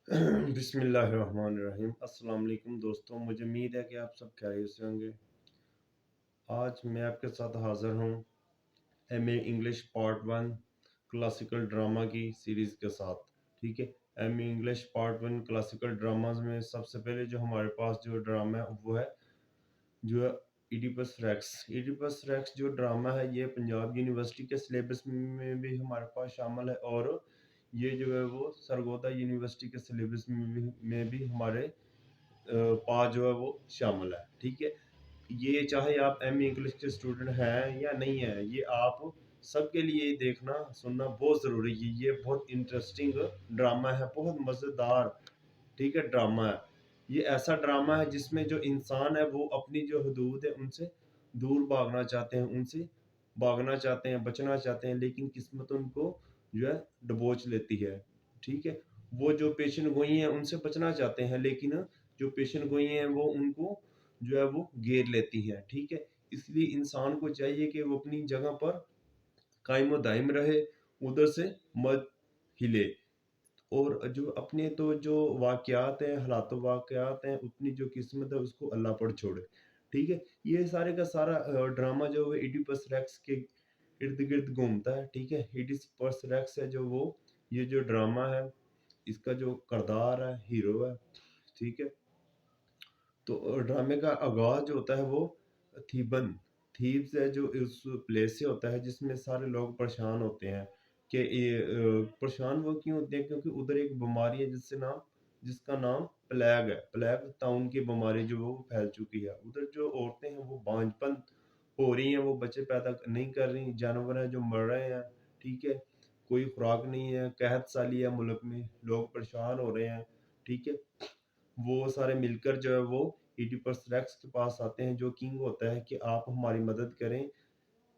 बिस्मिल्लाहिर्रहमानिर्रहीम। अस्सलाम वालेकुम दोस्तों, मुझे उम्मीद है कि आप सब खैरियत से होंगे। आज मैं आपके साथ हाज़िर हूँ MA English part 1 classical drama की सीरीज़ के साथ। ठीक है, MA English part 1 classical dramas में सबसे पहले जो हमारे पास जो ड्रामा है वो है जो है इडिपस रेक्स। इडिपस रेक्स जो ड्रामा है ये पंजाब यूनिवर्सिटी के सिलेबस में भी हमारे पास शामिल है, और ये जो है वो सरगोदा यूनिवर्सिटी के सिलेबस में भी हमारे पास जो है वो शामिल है। ठीक है, ये चाहे आप एम इंग्लिश के स्टूडेंट हैं या नहीं है, ये आप सबके लिए देखना सुनना बहुत ज़रूरी है। ये बहुत इंटरेस्टिंग ड्रामा है, बहुत मज़ेदार, ठीक है, ड्रामा है। ये ऐसा ड्रामा है जिसमें जो इंसान है वो अपनी जो हदूद है उनसे दूर भागना चाहते हैं, उनसे भागना चाहते हैं, बचना चाहते हैं, लेकिन किस्मत उनको जो है दबोच लेती है। ठीक है, वो जो पेशन गोई हैं उनसे बचना चाहते हैं, लेकिन जो पेशन गोई हैं वो उनको जो है वो घेर लेती हैं। ठीक है, इसलिए इंसान को चाहिए कि वो अपनी जगह पर कायम व दायम रहे, उधर से मत हिले। और जो अपने तो जो वाक़यात हैं, हालात वाक़यात हैं, अपनी जो किस्मत है उसको अल्लाह पर छोड़े। ठीक है? ये सारे का सारा ड्रामा जो है इडिपस रेक्स के इर्द-गिर्द घूमता है। ठीक है? इडिपस रेक्स है जो वो ये जो ड्रामा है, इसका जो किरदार है, हीरो है, ठीक है? तो ड्रामे का आगाज़ जो होता है वो थीबन थीब्स है जो उस प्लेस से होता है जिसमें सारे लोग परेशान होते हैं कि ये परेशान वो क्यों होते हैं, क्योंकि उधर एक बीमारी है जिसका नाम प्लेग है। प्लेग ताउन की बीमारी जो वो फैल चुकी है। उधर जो औरतें हैं वो बांझपन हो रही हैं, वो बच्चे पैदा नहीं कर रही, जानवर हैं जो मर रहे हैं। ठीक है, कोई खुराक नहीं है, कहत साली है मुल्क में, लोग परेशान हो रहे हैं। ठीक है, वो सारे मिलकर जो है वो इडिपस रेक्स के पास आते हैं जो किंग होता है कि आप हमारी मदद करें,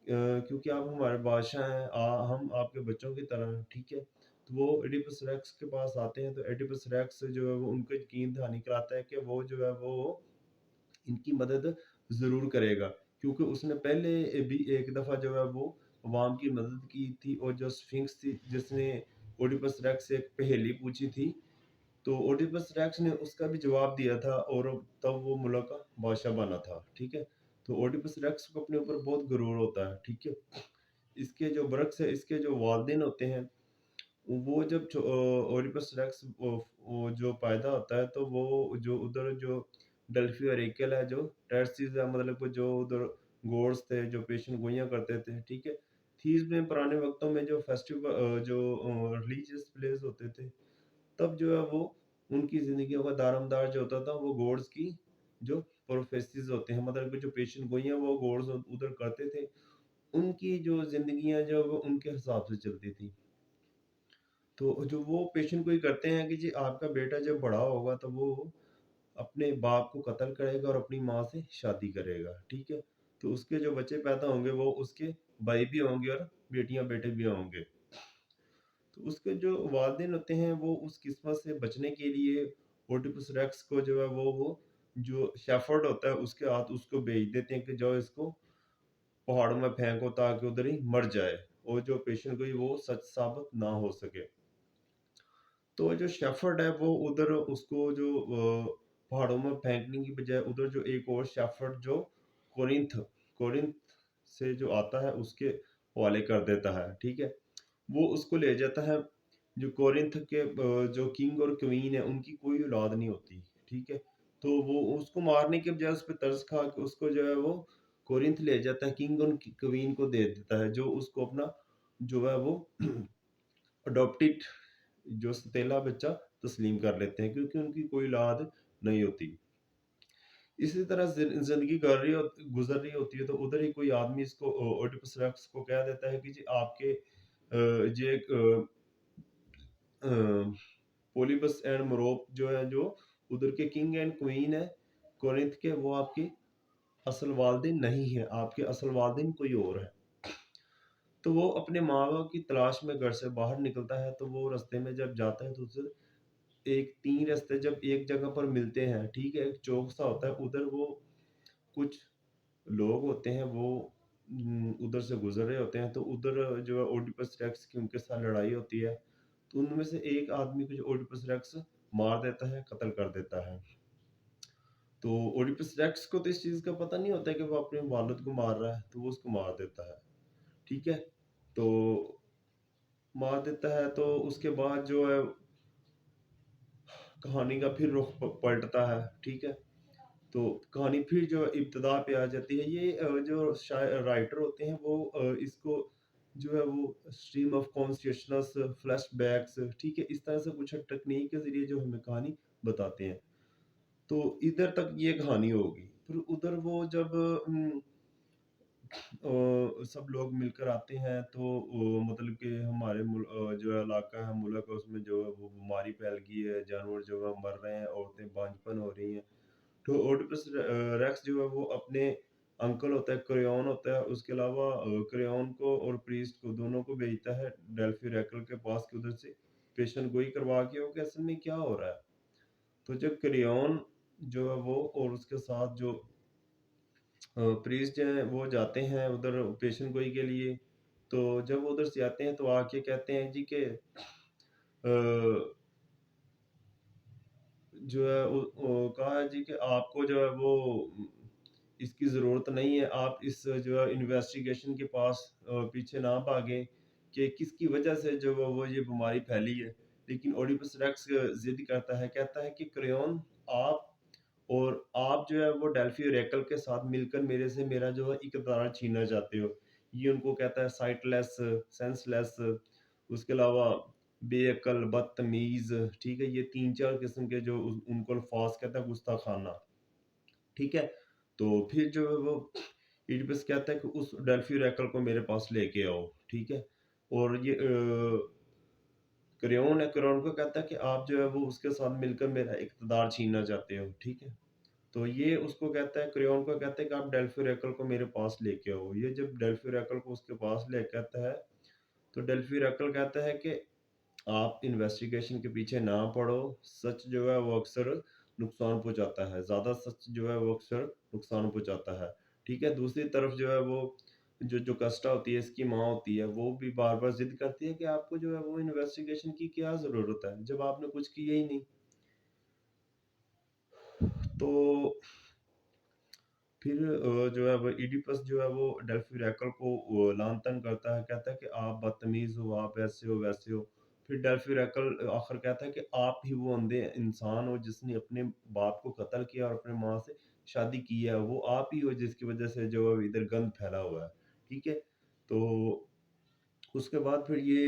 क्योंकि आप हमारे बादशाह हैं, हम आपके बच्चों की तरह हैं। ठीक है, तो वो एडिपस रेक्स के पास आते हैं, तो एडिपस रेक्स जो है वो उनको यकीन दहानी कराता है कि वो जो है वो इनकी मदद ज़रूर करेगा, क्योंकि उसने पहले भी एक दफ़ा जो है वो अवाम की मदद की थी, और जो स्फिंक्स थी जिसने ओडिपस रेक्स से एक पहेली पूछी थी, तो ओडिपस रैक्स ने उसका भी जवाब दिया था, और तब वो मुल्क का बादशाह बना था। ठीक है, तो ओडिपस रैक्स को अपने ऊपर बहुत गरूर होता है। ठीक है, इसके जो बरक्स है, इसके जो वालिदैन होते हैं, वो जब ओडिपस रैक्स वो जो पैदा होता है तो वो जो उधर जो डेल्फी और एकल है, जो टैर्सीज है, मतलब कि जो उधर गॉड्स थे जो पेशन गोइयां करते थे। ठीक है, थीब्स में पुराने वक्तों में जो फेस्टिवल जो रिलीजियस प्लेस होते थे, तब जो है वो उनकी ज़िंदगियों का दारोमदार जो होता था वो गॉड्स की जो प्रोफेसीज़ होते हैं, मतलब कि जो पेशन गोइयाँ वो गॉड्स उधर करते थे, उनकी जो ज़िंदगियाँ जो वो उनके हिसाब से चलती थी। तो जो वो पेशन गोई करते हैं कि जी आपका बेटा जब बड़ा होगा तो वो अपने बाप को कत्ल करेगा और अपनी माँ से शादी करेगा। ठीक है? तो उसके जो बच्चे पैदा होंगे वो उसके भाई भी होंगे और बेटियाँ-बेटे भी होंगे। तो उसके जो वालिदैन होते हैं वो उस किस्मत से बचने के लिए ओडिपस रेक्स को जो है वो जो शेफर्ड होता है उसके हाथ उसको भेज देते हैं कि जाओ इसको पहाड़ों में फेंको ताकि उधर ही मर जाए, और जो पेशेंट कोई वो सच साबित ना हो सके। तो जो शेफर्ड है वो उधर उसको जो पहाड़ों में फेंकने की बजाय उधर जो एक और शेफर्ड जो कोरिन्थ कोरिन्थ से जो आता है उसके हवाले कर देता है। ठीक है, वो उसको ले जाता है। जो कोरिन्थ के जो किंग और क्वीन है उनकी कोई औलाद नहीं होती। ठीक है, तो वो उसको मारने के बजाय उस पे तरस खा के उसको जो है वो कोरिन्थ ले जाता है, किंग और क्वीन को दे देता है, जो उसको अपना जो है वो अडॉप्टेड जो सौतेला बच्चा तस्लीम कर लेते हैं, क्योंकि उनकी कोई औलाद नहीं होती। इसी तरह ज़िंदगी गुज़र रही होती है, तो उधर ही कोई आदमी इसको ओडिपस रेक्स को कह देता है कि जी आपके ये एक अ, पोलिबस एंड मोरोप जो है जो उधर के किंग एंड क्वीन है कोरिन्थ के, वो आपके असल वालिदैन नहीं है, आपके असल वालिदैन कोई और है। तो वो अपने माँ-बाप की तलाश में घर से बाहर निकलता है, तो वो रास्ते में जब जाता है तो उसे एक 3 रास्ते जब एक जगह पर मिलते हैं, ठीक है? एक चौक सा होता है, उधर वो कुछ लोग होते हैं वो उधर से गुज़र रहे होते हैं, तो उधर जो है ओडिपस रेक्स की उनके साथ लड़ाई होती है। तो उनमें से एक आदमी को जो ओडिपस रेक्स मार देता है, कत्ल कर देता है। तो ओडिपस रेक्स को तो इस चीज़ का पता नहीं होता है कि वो अपने वालिद को मार रहा है, तो वो उसको मार देता है, ठीक है? तो मार देता है, तो उसके बाद जो है कहानी का फिर रुख पलटता है, ठीक है? तो कहानी फिर जो इब्तिदा पे आ जाती है। ये जो शायर राइटर होते हैं वो इसको जो है वो स्ट्रीम ऑफ कॉन्शियसनेस, फ्लैशबैक्स, ठीक है, इस तरह से कुछ टेक्निक के ज़रिए जो हमें कहानी बताते हैं। तो इधर तक ये कहानी होगी। फिर उधर वो जब सब लोग मिलकर आते हैं तो मतलब कि हमारे जो है इलाका है, मुल्क है, उसमें जो है वो बीमारी फैल गई है, जानवर जो है मर रहे हैं, औरतें बांझपन हो रही हैं। तो ओडिपस रेक्स जो है वो अपने अंकल होता है, क्रेओन होता है, उसके अलावा क्रेओन को और प्रीस्ट को दोनों को भेजता है डेल्फी रैकल के पास कि उधर से पेशेंट गोई करवा के हो कि असल में क्या हो रहा है। तो जब क्रेओन जो है वो और उसके साथ जो प्रीस्ट हैं वो जाते हैं उधर पेशेंट गोई के लिए, तो जब वो उधर से आते हैं तो आके कहते हैं जी के जो है कहा है जी कि आपको जो है वो इसकी ज़रूरत नहीं है, आप इस जो है इन्वेस्टिगेशन के पास पीछे ना भागें कि किसकी वजह से जो है वो ये बीमारी फैली है। लेकिन ओडिपस रेक्स ज़िद करता है, कहता है कि क्रेओन, आप और आप जो है वो डेल्फी ओरेकल के साथ मिलकर मेरे से मेरा जो है इक़्तिदार छीनना चाहते हो। ये उनको कहता है साइटलेस, सेंसलेस, उसके अलावा बेअक्ल, बदतमीज़, ठीक है? ये 3-4 किस्म के जो उनको अल्फ़ाज़ कहता है गुस्ताख़ाना, ठीक है? तो फिर जो है वो इडिपस कहता है कि उस डेल्फी ओरेकल को मेरे पास लेके आओ, ठीक है? और ये क्रेओन है, क्रेओन को कहता है कि आप जो है वो उसके साथ मिलकर मेरा इक़्तिदार छीनना चाहते हो, ठीक है? तो ये उसको कहता है, क्रेओन को कहता है कि आप डेल्फी ओरेकल को मेरे पास लेके आओ। ये जब डेल्फी ओरेकल को उसके पास लेके आता है, तो डेल्फी ओरेकल कहता है कि आप इन्वेस्टिगेशन के पीछे ना पड़ो, सच जो है वो अक्सर नुकसान पहुँचाता है, ज़्यादा सच जो है वो अक्सर नुकसान पहुँचाता है, ठीक है? दूसरी तरफ जो है वो जो जोकास्टा होती है, इसकी माँ होती है, वो भी बार-बार ज़िद करती है कि आपको जो है वो इन्वेस्टिगेशन की क्या ज़रूरत है, जब आपने कुछ किया ही नहीं। तो फिर जो है वो इडिपस जो है वो डेल्फी ओरेकल को लांतन करता है, कहता है कि आप बदतमीज़ हो, आप ऐसे हो, वैसे हो। फिर डेल्फी ओरेकल आखिर कहता है कि आप ही वो अंधे इंसान हो जिसने अपने बाप को कत्ल किया और अपनी माँ से शादी की है। वो आप ही हो जिसकी वज़ह से जो है इधर गंद फैला हुआ है, ठीक है? तो उसके बाद फिर ये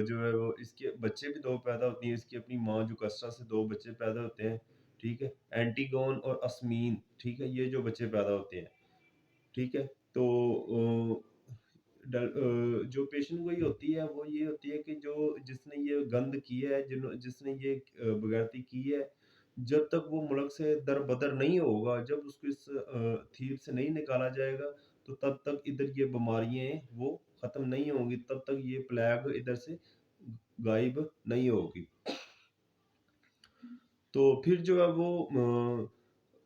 जो है वो इसके बच्चे भी 2 पैदा होती हैं, इसकी अपनी माँ जोकास्टा से 2 बच्चे पैदा होते हैं, ठीक है? एंटीगोन और अस्मीन, ठीक है? ये जो बच्चे पैदा होते हैं। ठीक है? तो जो पेशेंट गोई होती है वो ये होती है कि जो जिसने ये गंद किया है, जिसने ये बगैरती की है, जब तक वो मुल्क से दर-बदर नहीं होगा, जब उसको इस थीव से नहीं निकाला जाएगा, तो तब तक इधर ये बीमारियाँ हैं वो ख़त्म नहीं होंगी, तब तक ये प्लेग इधर से गायब नहीं होगी। तो फिर जो है वो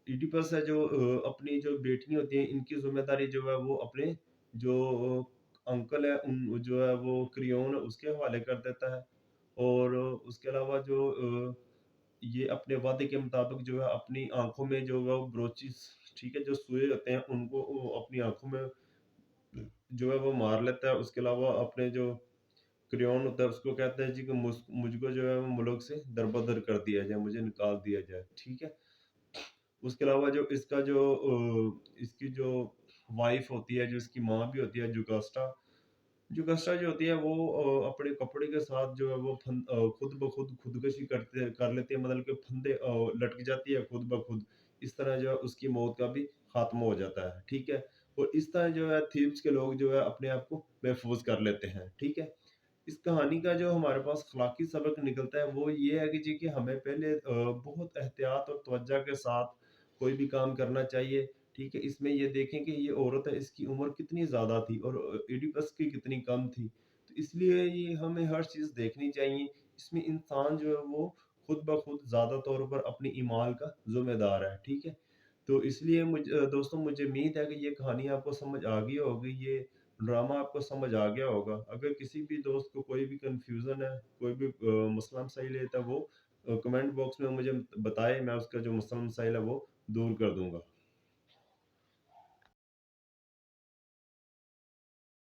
इडिपस है जो अपनी जो बेटियाँ होती हैं, इनकी ज़िम्मेदारी जो है वो अपने जो अंकल है उन जो है वो क्रियोन उसके हवाले कर देता है। और उसके अलावा जो ये अपने वादे के मुताबिक जो है अपनी आँखों में जो है वो ब्रोचिस, ठीक है, जो सुए होते हैं उनको वो अपनी आँखों में जो है वो मार लेता है। उसके अलावा अपने जो क्रेओन होता है उसको कहता है जी कि मुझको जो है वो मुल्क से दरबदर कर दिया जाए, मुझे निकाल दिया जाए, ठीक है? उसके अलावा जो इसका जो इसकी जो वाइफ़ होती है, जो इसकी माँ भी होती है जुगास्टा, जुगास्टा जो होती है वो अपने कपड़े के साथ जो है वो खुद ब खुद खुदकुशी कर लेती है, मतलब कि फंदे लटक जाती है खुद ब खुद। इस तरह जो है उसकी मौत का भी खात्मा हो जाता है, ठीक है? और इस तरह जो है थीव्स के लोग जो है अपने आप को महफूज़ कर लेते हैं, ठीक है? इस कहानी का जो हमारे पास अखलाकी सबक निकलता है वो ये है कि जी कि हमें पहले बहुत एहतियात और तवज्जो के साथ कोई भी काम करना चाहिए, ठीक है? इसमें ये देखें कि ये औरत है, इसकी उम्र कितनी ज़्यादा थी और ओडिपस की कितनी कम थी। तो इसलिए ये हमें हर चीज़ देखनी चाहिए। इसमें इंसान जो है वो खुद ब खुद ज़्यादा तौर पर अपनी ईमाल का ज़िम्मेदार है, ठीक है? तो इसलिए दोस्तों मुझे उम्मीद है कि ये कहानी आपको समझ आ गई होगी, ये ड्रामा आपको समझ आ गया होगा। अगर किसी भी दोस्त को कोई भी कन्फ्यूज़न है, कोई भी मसला-मसाइल है तो वो कमेंट बॉक्स में मुझे बताएँ, मैं उसका जो मसला मसाइल है वो दूर कर दूँगा।